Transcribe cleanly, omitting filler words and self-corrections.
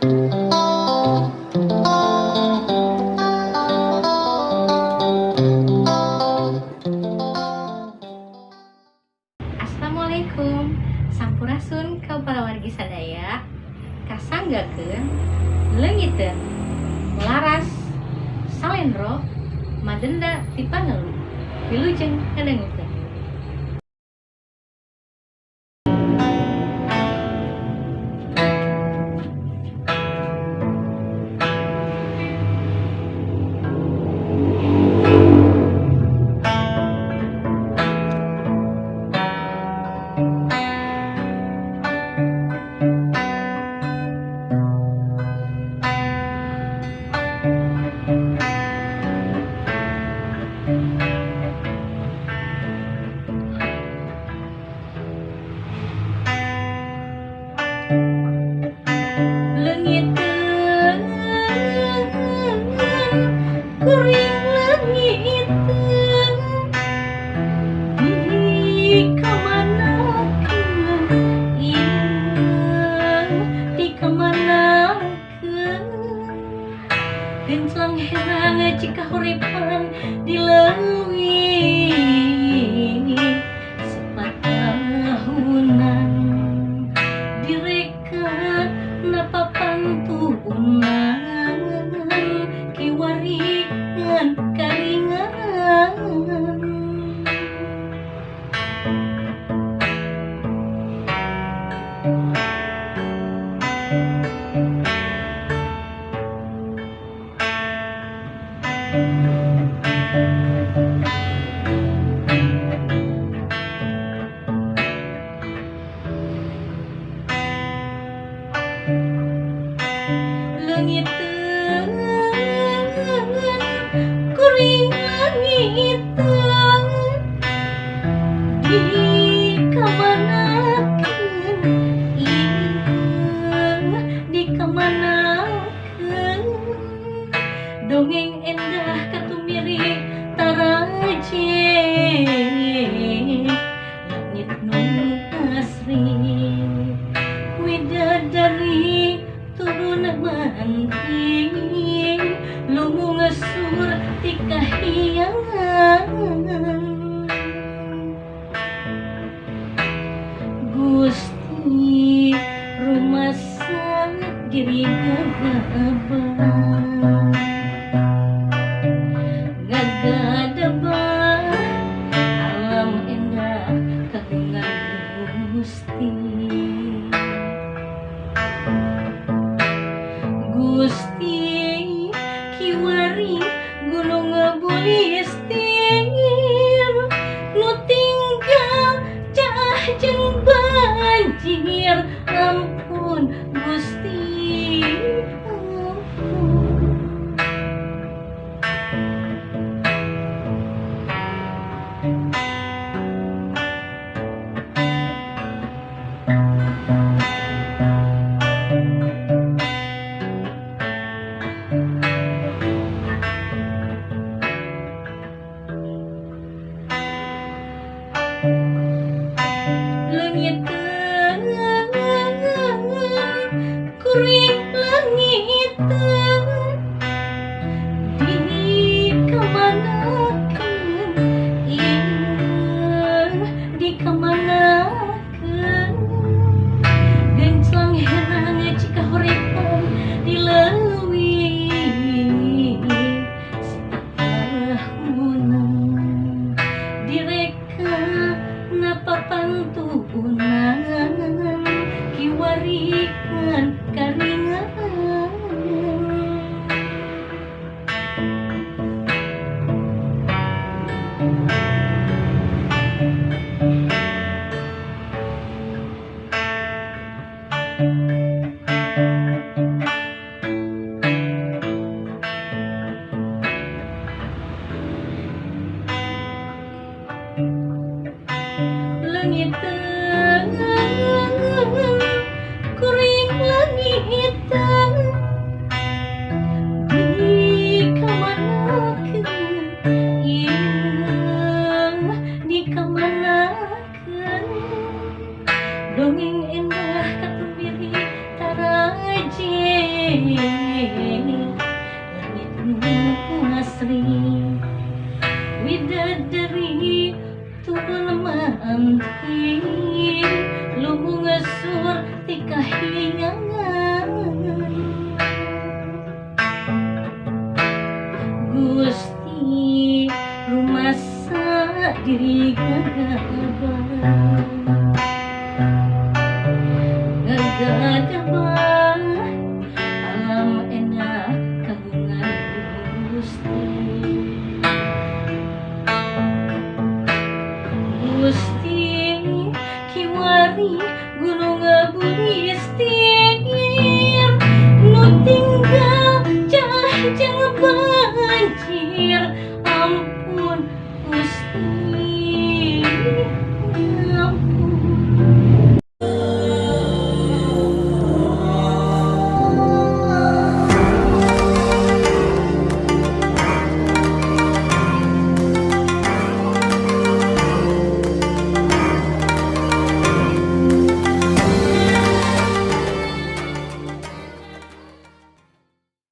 Assalamualaikum, sampurasun para wargi sadaya. Kasanggakeun leungiteun laras salendro madenda ti Panelu wilujeng kadangeukeun. Leungiteun kuring leungiteun di kamanakeun ieu di kamanakeun genclang herang cika huripan di leuwih sepatahunan direka napa pantuunan kiwaringan karingan. Leungiteun kuring leungiteun di kamanakeun ieu di kamanakeun dongeng endah katumiri taraje langit nu asri widadari turun manting lumu ngesur ti kahyangan Gusti rumasa diri gagadabah alam endah kagungan Gusti Gusti kiwari gunung bulistir nu tinggal cah jeung banjir ampun Gusti ampun. Leungiteun kuring leungiteun di kamanakeun ieu di kamanakeun genclang herang cika huripan di leuwih sepatahunan direka napa pantuunan kiwaringan karingan diriku